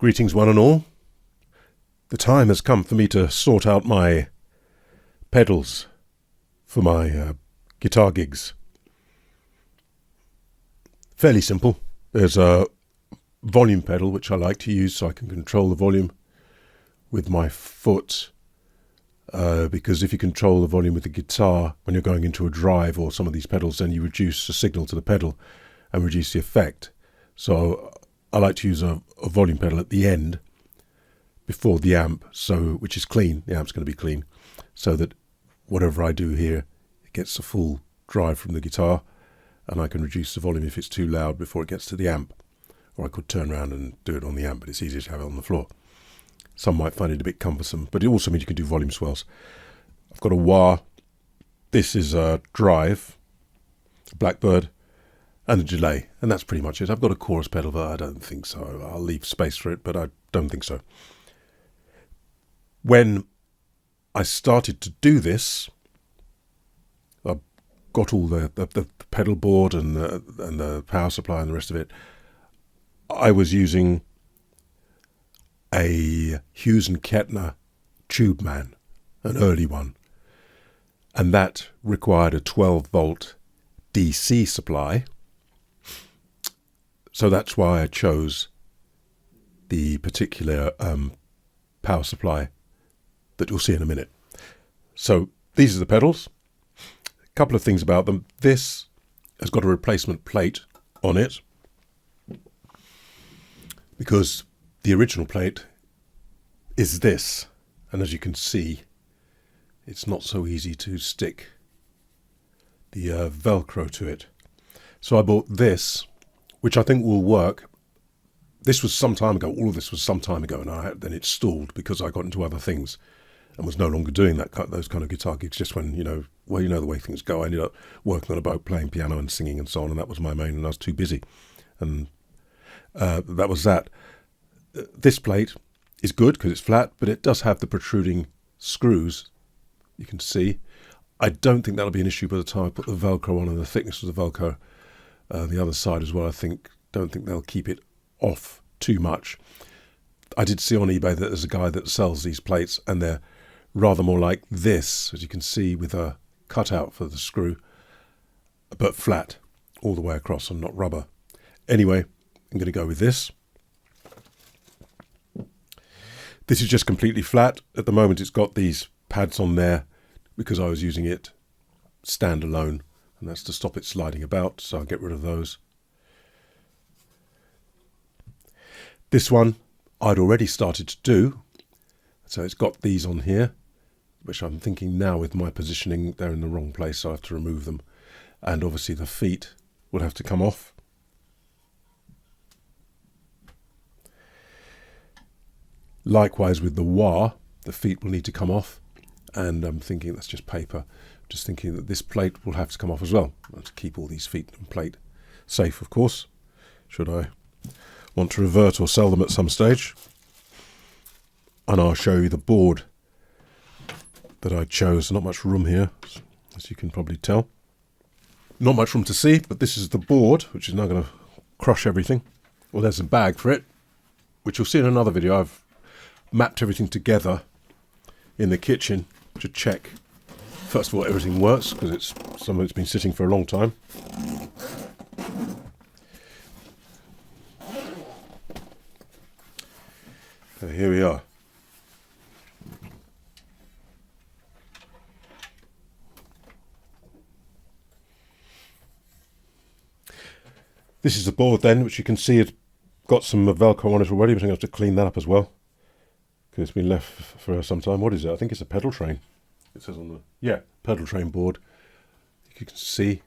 Greetings one and all. The time has come for me to sort out my pedals for my guitar gigs. Fairly simple. There's a volume pedal which I like to use so I can control the volume with my foot, because if you control the volume with the guitar when you're going into a drive or some of these pedals, then you reduce the signal to the pedal and reduce the effect. So I like to use a volume pedal at the end before the amp, which is clean. The amp's going to be clean, so that whatever I do here, it gets the full drive from the guitar, and I can reduce the volume if it's too loud before it gets to the amp. Or I could turn around and do it on the amp, but it's easier to have it on the floor. Some might find it a bit cumbersome, but it also means you can do volume swells. I've got a wah. This is a drive, a Blackbird, and a delay, and that's pretty much it. I've got a chorus pedal, but I don't think so. I'll leave space for it, but I don't think so. When I started to do this, I got all the pedal board and the power supply and the rest of it. I was using a Hughes and Kettner Tube Man, an early one, and that required a 12-volt DC supply. So that's why I chose the particular power supply that you'll see in a minute. So these are the pedals. A couple of things about them. This has got a replacement plate on it, because the original plate is this, and as you can see, it's not so easy to stick the Velcro to it. So I bought this, which I think will work. This was some time ago. All of this was some time ago, and then it stalled because I got into other things and was no longer doing those kind of guitar gigs. Just when, the way things go. I ended up working on a boat, playing piano and singing and so on, and that was my main, and I was too busy. And that was that. This plate is good because it's flat, but it does have the protruding screws. You can see. I don't think that'll be an issue by the time I put the Velcro on, and the thickness of the Velcro the other side as well. Don't think they'll keep it off too much. I did see on eBay that there's a guy that sells these plates, and they're rather more like this, as you can see, with a cutout for the screw, but flat all the way across and not rubber. Anyway, I'm going to go with this. This is just completely flat. At the moment it's got these pads on there because I was using it standalone, and that's to stop it sliding about, so I'll get rid of those. This one I'd already started to do, so it's got these on here, which I'm thinking now with my positioning they're in the wrong place, so I have to remove them, and obviously the feet will have to come off. Likewise with the wah, the feet will need to come off, and I'm thinking that's just paper. Just thinking that this plate will have to come off as well. I have to keep all these feet and plate safe, of course, should I want to revert or sell them at some stage. And I'll show you the board that I chose. Not much room here, as you can probably tell. Not much room to see, but this is the board, which is now going to crush everything. Well, there's a bag for it, which you'll see in another video. I've mapped everything together in the kitchen to check, first of all, everything works, because some of it's been sitting for a long time. So here we are. This is the board then, which you can see it's got some Velcro on it already, but I'm going to have to clean that up as well, because it's been left for some time. What is it? I think it's a PedalTrain. It says on the, PedalTrain board. You can see.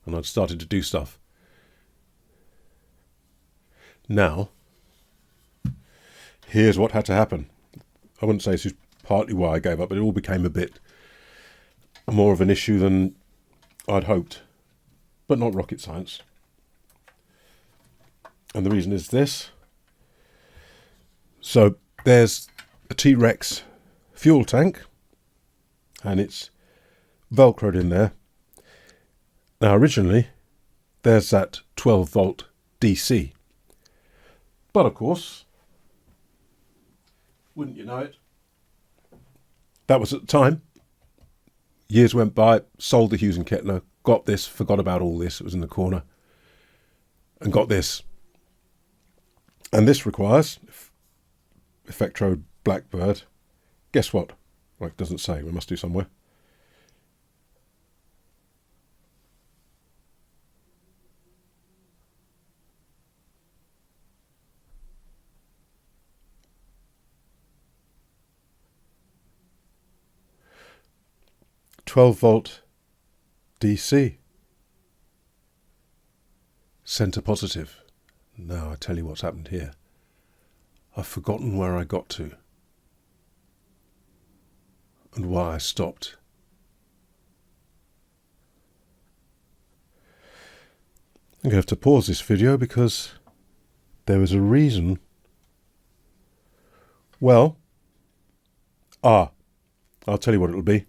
And I'd started to do stuff. Now, here's what had to happen. I wouldn't say this is partly why I gave up, but it all became a bit more of an issue than I'd hoped. But not rocket science. And the reason is this. So there's a T-Rex fuel tank, and it's Velcroed in there. Now originally there's that 12 volt DC, But of course, wouldn't you know it, that was at the time. Years went by, sold the Hughes and Kettner, got this, forgot about all this, it was in the corner, and got this. And this requires Effectrode Blackbird. Guess what? Well, it doesn't say, we must do somewhere. "12-volt DC. Centre positive." Now I tell you what's happened here. I've forgotten where I got to and why I stopped. I'm going to have to pause this video because there was a reason. Well, I'll tell you what it'll be.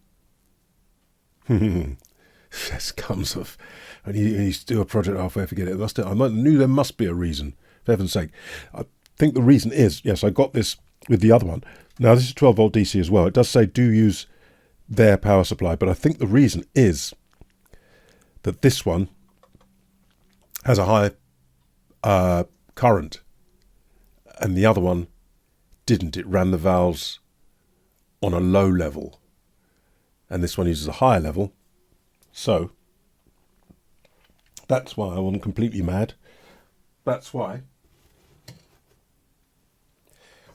This comes of, and you do a project halfway, forget it. I knew there must be a reason, for heaven's sake. I think the reason is, yes, I got this with the other one. Now, this is 12-volt DC as well. It does say do use their power supply, but I think the reason is that this one has a high current, and the other one didn't. It ran the valves on a low level, and this one uses a higher level. So that's why I wasn't completely mad. That's why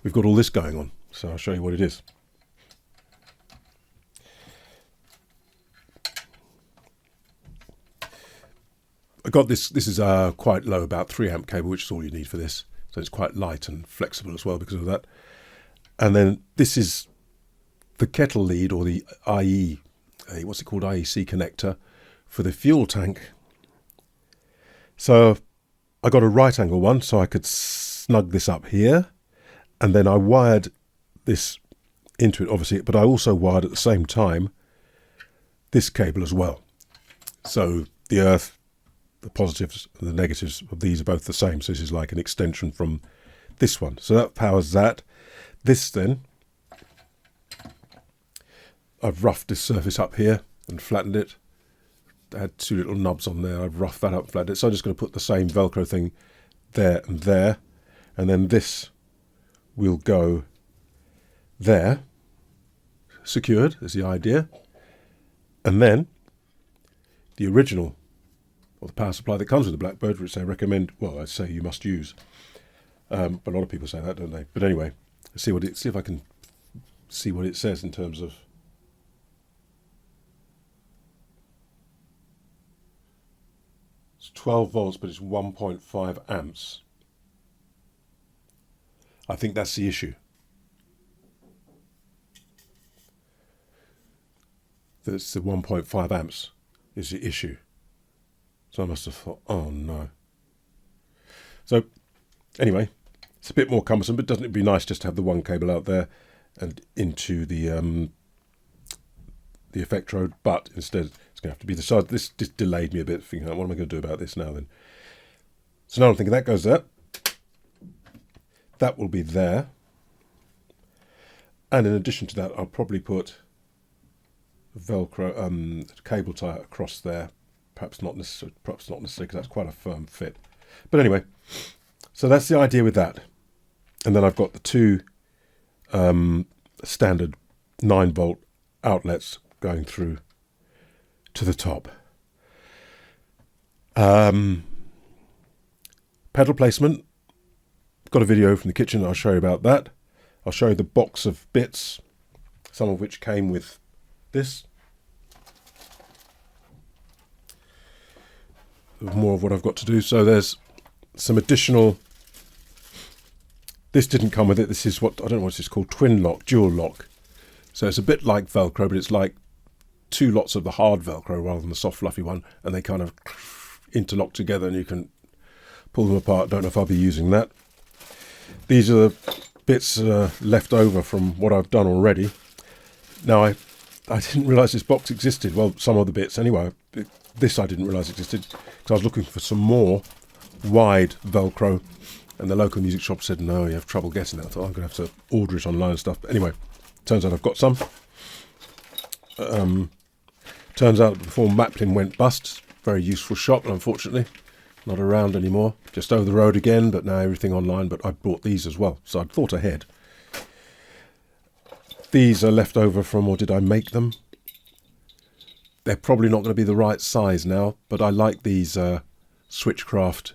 we've got all this going on. So I'll show you what it is. I got this. This is quite low, about 3 amp cable, which is all you need for this. So it's quite light and flexible as well because of that. And then this is the kettle lead, or the IE, what's it called, IEC connector for the fuel tank. So I got a right angle one so I could snug this up here, and then I wired this into it, obviously, but I also wired at the same time this cable as well. So the earth, the positives and the negatives of these are both the same. So this is like an extension from this one. So that powers that. This then, I've roughed this surface up here and flattened it. I had 2 little knobs on there. I've roughed that up and flattened it. So I'm just going to put the same Velcro thing there and there. And then this will go there. Secured is the idea. And then the original, or the power supply that comes with the Blackbird, which they recommend, well, I say you must use. But a lot of people say that, don't they? But anyway, let's see if I can see what it says in terms of. It's 12 volts, but it's 1.5 amps. I think that's the issue. That's the 1.5 amps is the issue. So I must have thought, oh no. So anyway, it's a bit more cumbersome, but doesn't it be nice just to have the one cable out there and into the Effectrode? But instead, it's going to have to be the side. This delayed me a bit, thinking, what am I going to do about this now then? So now I'm thinking that goes there. That will be there. And in addition to that, I'll probably put Velcro cable tie across there. Perhaps not necessarily, because that's quite a firm fit. But anyway, so that's the idea with that. And then I've got the 2 standard 9-volt outlets going through to the top. Pedal placement. Got a video from the kitchen. I'll show you about that. I'll show you the box of bits, some of which came with this. More of what I've got to do. So there's some additional. This didn't come with it. This is what, I don't know what this is called, twin lock, dual lock. So it's a bit like Velcro, but it's like 2 lots of the hard Velcro rather than the soft fluffy one, and they kind of interlock together and you can pull them apart. Don't know if I'll be using that. These are the bits left over from what I've done already. Now I didn't realise this box existed. Well, some of the bits anyway. This I didn't realise existed because I was looking for some more wide Velcro and the local music shop said no, you have trouble getting it. I thought I'm going to have to order it online and stuff. But anyway, turns out I've got some. Turns out before Maplin went bust, very useful shop, but unfortunately not around anymore. Just over the road again, but now everything online. But I bought these as well, so I'd thought ahead. These are left over from, or did I make them? They're probably not going to be the right size now, but I like these Switchcraft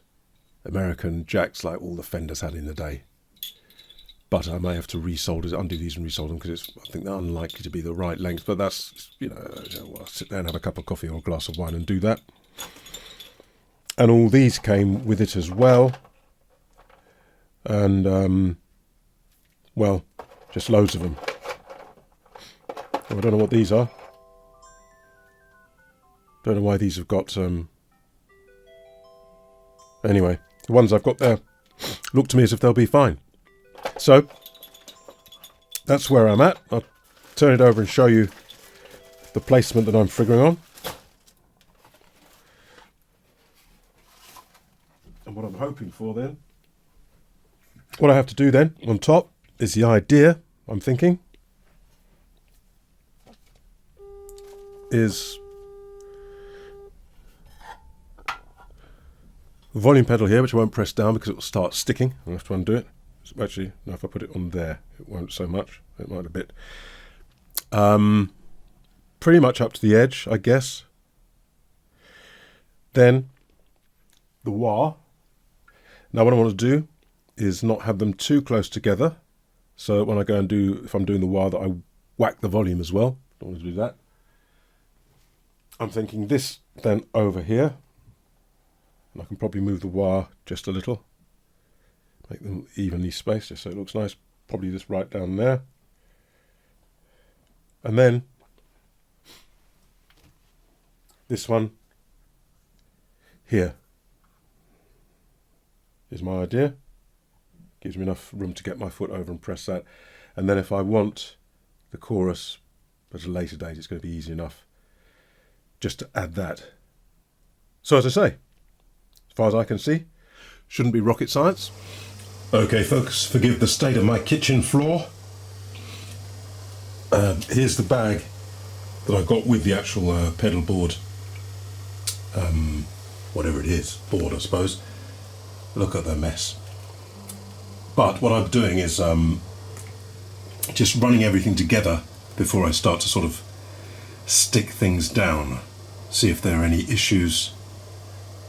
American jacks like all the Fenders had in the day. But I may have to undo these and resolder them, because I think they're unlikely to be the right length. But that's, I'll sit there and have a cup of coffee or a glass of wine and do that. And all these came with it as well. And, well, just loads of them. Oh, I don't know what these are. Don't know why these have got... Anyway, the ones I've got there look to me as if they'll be fine. So, that's where I'm at. I'll turn it over and show you the placement that I'm figuring on. And what I'm hoping for then, what I have to do then on top is the idea, I'm thinking, is the volume pedal here, which I won't press down because it will start sticking. I'll have to undo it. Actually, no, if I put it on there, it won't so much. It might a bit. Pretty much up to the edge, I guess. Then the wah. Now what I want to do is not have them too close together. So when I go and if I'm doing the wah, that I whack the volume as well. Don't want to do that. I'm thinking this then over here. And I can probably move the wah just a little. Make them evenly spaced just so it looks nice. Probably just right down there. And then this one here is my idea. Gives me enough room to get my foot over and press that. And then if I want the chorus at a later date, it's going to be easy enough just to add that. So as I say, as far as I can see, shouldn't be rocket science. Okay folks, forgive the state of my kitchen floor. Here's the bag that I got with the actual pedal board, whatever it is, board I suppose. Look at the mess. But what I'm doing is just running everything together before I start to sort of stick things down. See if there are any issues.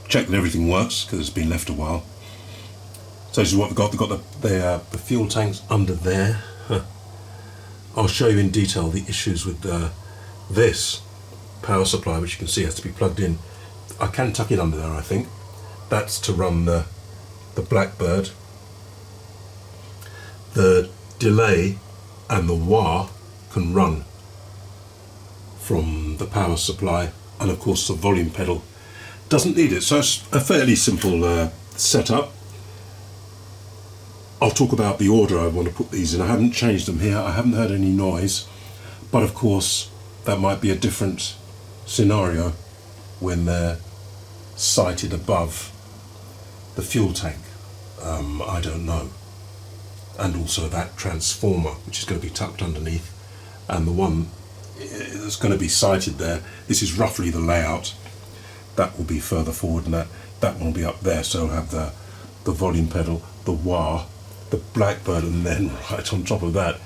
Check that everything works, because it's been left a while. So this is what we've got. We've got the fuel tanks under there. I'll show you in detail the issues with this power supply, which you can see has to be plugged in. I can tuck it under there, I think. That's to run the Blackbird. The delay and the wah can run from the power supply, and of course the volume pedal doesn't need it. So it's a fairly simple setup. I'll talk about the order I want to put these in. I haven't changed them here. I haven't heard any noise, but of course that might be a different scenario when they're sighted above the fuel tank. I don't know. And also that transformer, which is going to be tucked underneath, and the one that's going to be sighted there. This is roughly the layout. That will be further forward, and that one will be up there. So I'll have the volume pedal, the wah, the Blackbird, and then right on top of that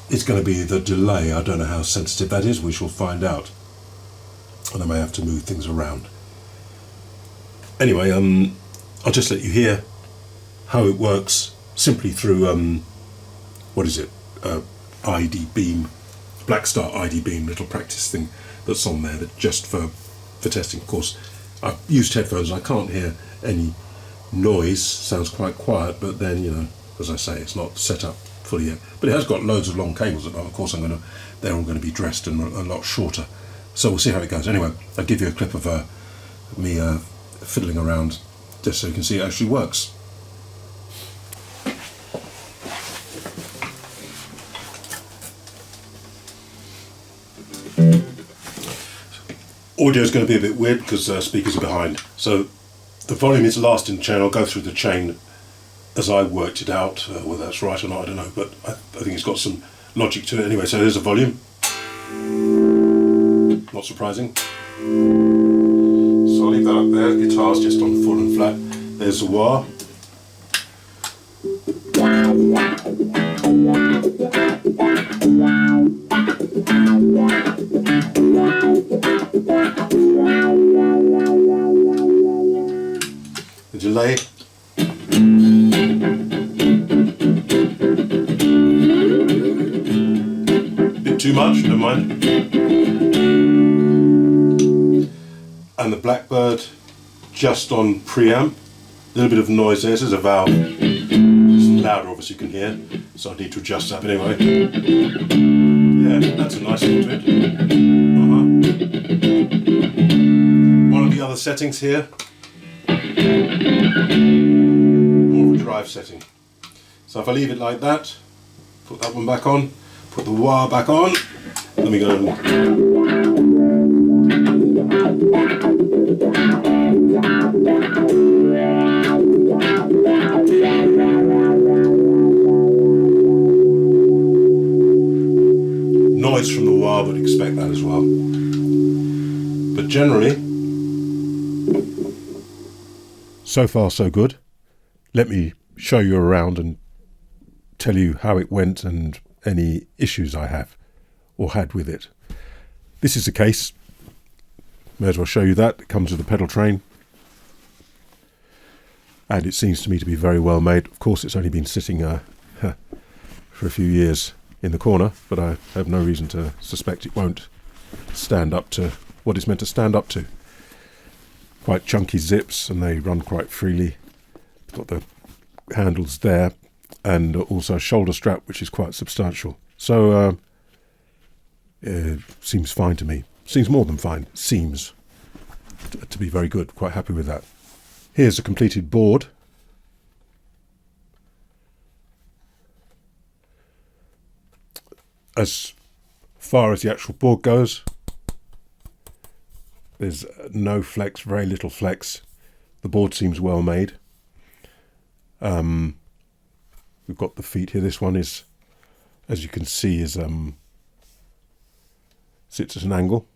it's going to be the delay. I don't know how sensitive that is. We shall find out, and I may have to move things around. Anyway, I'll just let you hear how it works simply through what is it? ID Beam, Blackstar ID Beam, little practice thing that's on there, that just for testing. Of course, I've used headphones. I can't hear any noise. Sounds quite quiet, but then as I say, it's not set up fully yet. But it has got loads of long cables. Of course, they're all going to be dressed and a lot shorter. So we'll see how it goes. Anyway, I'll give you a clip of me fiddling around just so you can see it actually works. Audio is going to be a bit weird because speakers are behind. So the volume is last in the chain. I'll go through the chain as I worked it out. Whether that's right or not, I don't know, but I think it's got some logic to it anyway. So there's a volume. Not surprising. So I'll leave that up there. The guitar's just on full and flat. There's the wah. The delay. Bit too much, never mind. And the Blackbird just on preamp. A little bit of noise there, so there's a valve. It's louder, obviously you can hear, so I need to adjust that, but anyway. Yeah, that's a nice thing to it. One of the other settings here, more of a drive setting. So if I leave it like that, put that one back on, put the wah back on, let me go. Noise from the wah, would expect that as well. But generally, so far so good. Let me show you around and tell you how it went and any issues I have or had with it. This is the case. May as well show you that. It comes with a pedal train. And it seems to me to be very well made. Of course, it's only been sitting for a few years in the corner, but I have no reason to suspect it won't stand up to what it's meant to stand up to. Quite chunky zips, and they run quite freely. Got the handles there, and also a shoulder strap, which is quite substantial. So, it seems fine to me. Seems more than fine. Seems to be very good. Quite happy with that. Here's a completed board. As far as the actual board goes, there's no flex, very little flex. The board seems well made. We've got the feet here. This one is, as you can see, is sits at an angle.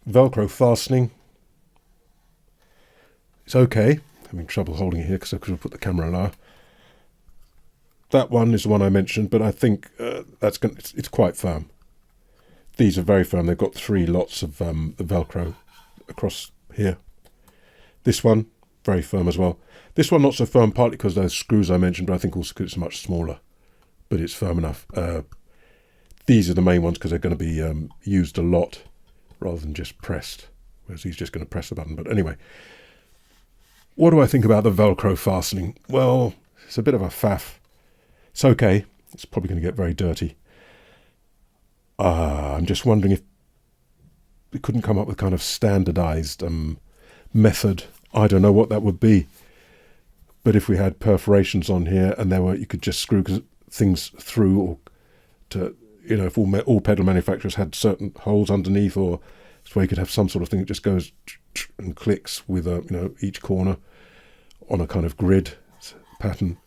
Velcro fastening. It's okay. Having trouble holding it here because I could have put the camera lower. That one is the one I mentioned, but I think it's quite firm. These are very firm. They've got 3 lots of the Velcro across here. This one, very firm as well. This one not so firm, partly because those screws I mentioned, but I think also because it's much smaller. But it's firm enough. These are the main ones because they're going to be used a lot rather than just pressed. Whereas he's just going to press the button. But anyway, what do I think about the Velcro fastening? Well, it's a bit of a faff. It's okay. It's probably going to get very dirty. I'm just wondering if we couldn't come up with kind of standardized method. I don't know what that would be. But if we had perforations on here and you could just screw things through, or if all pedal manufacturers had certain holes underneath, or so you could have some sort of thing that just goes and clicks with each corner on a kind of grid pattern.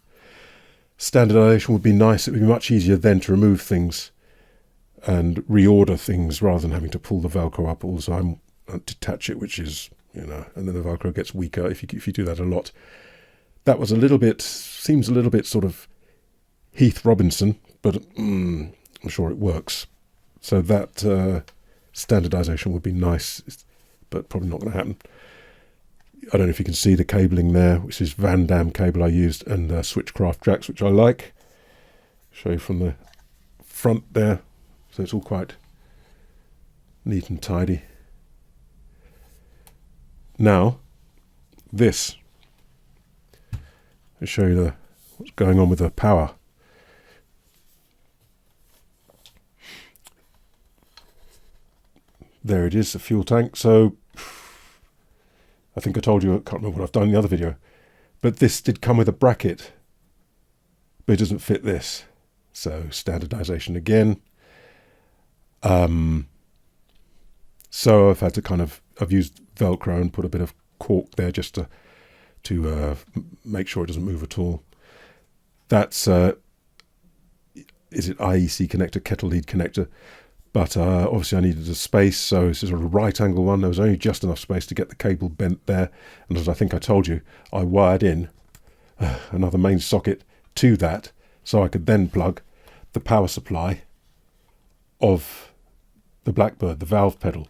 Standardization would be nice. It would be much easier then to remove things and reorder things rather than having to pull the Velcro up all the time and detach it, which is, and then the Velcro gets weaker if you do that a lot. That was seems a little bit sort of Heath Robinson, but I'm sure it works. So that standardization would be nice, but probably not going to happen. I don't know if you can see the cabling there, which is Van Damme cable I used, and Switchcraft jacks, which I like. Show you from the front there. So it's all quite neat and tidy. Now, this. I'll show you what's going on with the power. There it is, the fuel tank. So I think I told you, I can't remember what I've done in the other video, but this did come with a bracket, but it doesn't fit this. So standardization again. So I've had to I've used Velcro and put a bit of cork there just to to make sure it doesn't move at all. That's is it IEC connector, kettle lead connector, but obviously I needed a space, so this is a right angle one. There was only just enough space to get the cable bent there, and as I think I told you, I wired in another main socket to that, so I could then plug the power supply of the Blackbird, the valve pedal.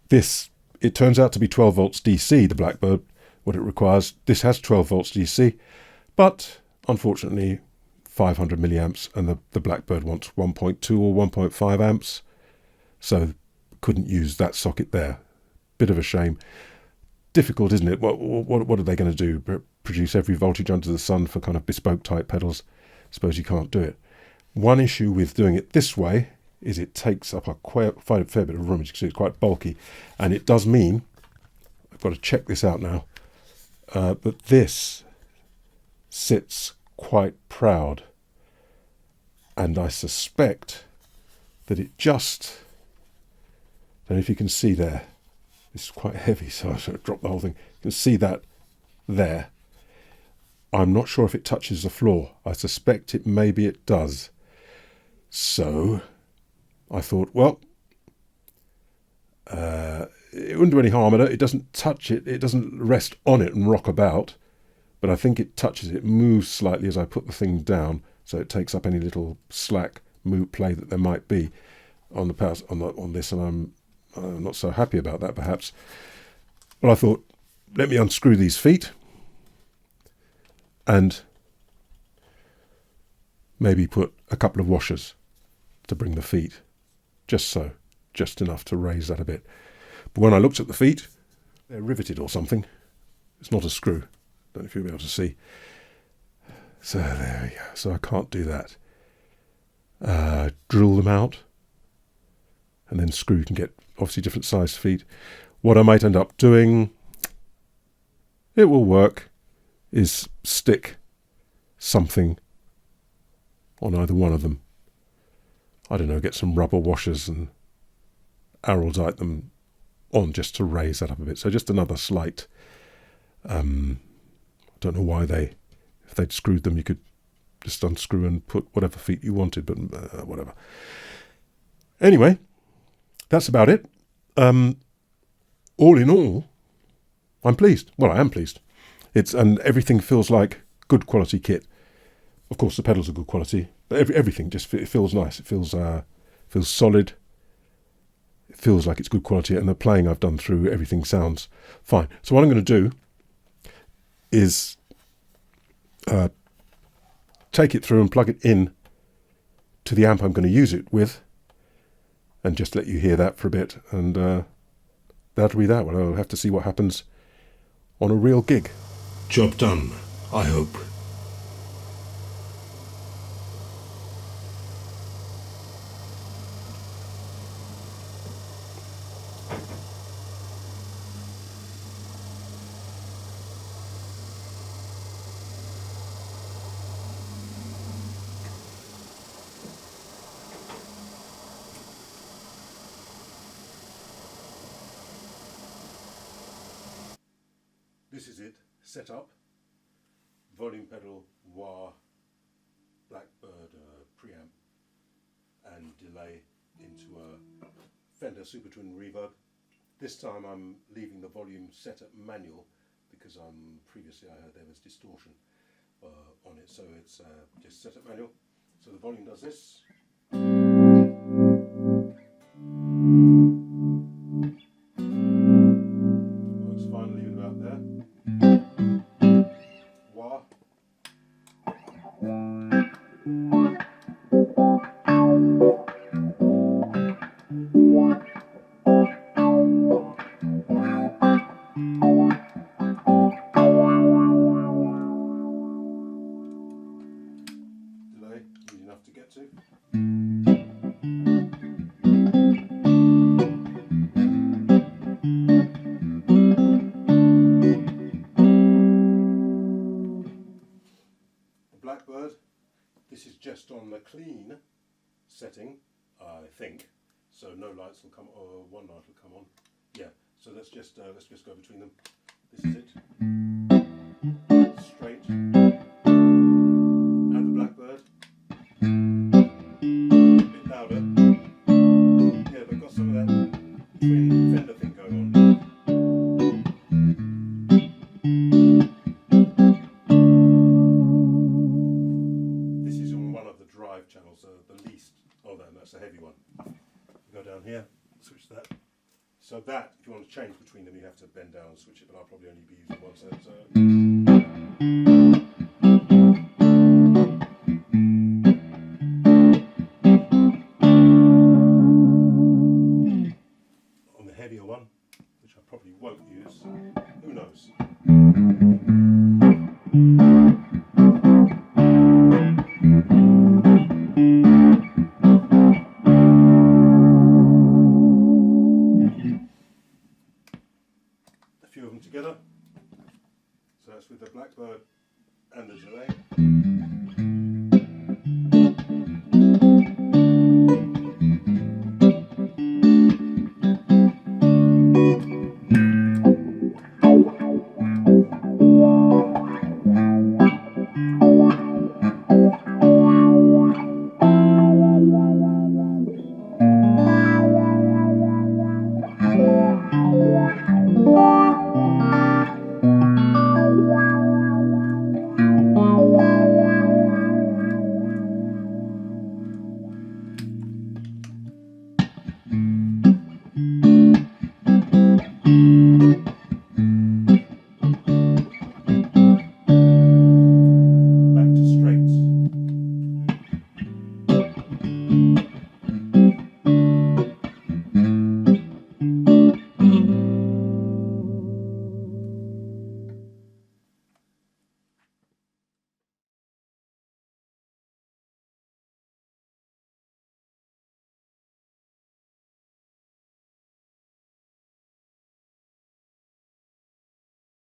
This, it turns out to be 12 volts DC, the Blackbird, what it requires. This has 12 volts DC, but unfortunately 500 milliamps, and the Blackbird wants 1.2 or 1.5 amps, so couldn't use that socket there. Bit of a shame. Difficult, isn't it? What are they going to do? Produce every voltage under the sun for kind of bespoke type pedals? Suppose you can't do it. One issue with doing it this way is it takes up quite a fair bit of room. As you can see, it's quite bulky, and it does mean, I've got to check this out now, but this sits quite proud, and I suspect that it just, I don't know if you can see there, it's quite heavy, so I sort of dropped the whole thing. You can see that there. I'm not sure if it touches the floor. I suspect maybe it does. So I thought, well, it wouldn't do any harm at it. It doesn't touch it. It doesn't rest on it and rock about. But I think it touches it. It moves slightly as I put the thing down, so it takes up any little slack play that there might be on the power on this. And I'm not so happy about that, perhaps. But I thought, let me unscrew these feet and maybe put a couple of washers to bring the feet, just enough to raise that a bit. But when I looked at the feet, they're riveted or something. It's not a screw. Don't know if you'll be able to see. So there we go. So I can't do that. Drill them out and then screw. You can get obviously different sized feet. What I might end up doing, it will work, is stick something on either one of them. I don't know, get some rubber washers and araldite them on just to raise that up a bit. So just another slight, I don't know why if they'd screwed them, you could just unscrew and put whatever feet you wanted, but whatever. Anyway, that's about it. All in all, I'm pleased. Well, I am pleased. And everything feels like good quality kit. Of course, the pedals are good quality, but everything just it feels nice. It feels solid. It feels like it's good quality, and the playing I've done through everything sounds fine. So what I'm going to do is take it through and plug it in to the amp I'm going to use it with, and just let you hear that for a bit, and that'll be that. Well, I'll have to see what happens on a real gig. Job done, I hope. This is it, set up. Volume pedal, wah, Blackbird preamp, and delay into a Fender Super Twin reverb. This time I'm leaving the volume set at manual because previously I heard there was distortion on it, so it's just set at manual. So the volume does this. Works finally even about there. Wah. Delay, easy enough to get to. Blackbird, this is just on the clean setting, I think, so no lights will come, or one light will come on. Yeah, so let's just go between them. This is it. Straight. And the Blackbird. A bit louder. Yeah, but got some of that twin fender thing going on. This is on one of the drive channels, the least of them. That's the heavy one. Go down here, switch that. So that, if you want to change between them, you have to bend down and switch it, but I'll probably only be using one set. So. On the heavier one, which I probably won't use, who knows? Together, so that's with the Blackbird and the delay.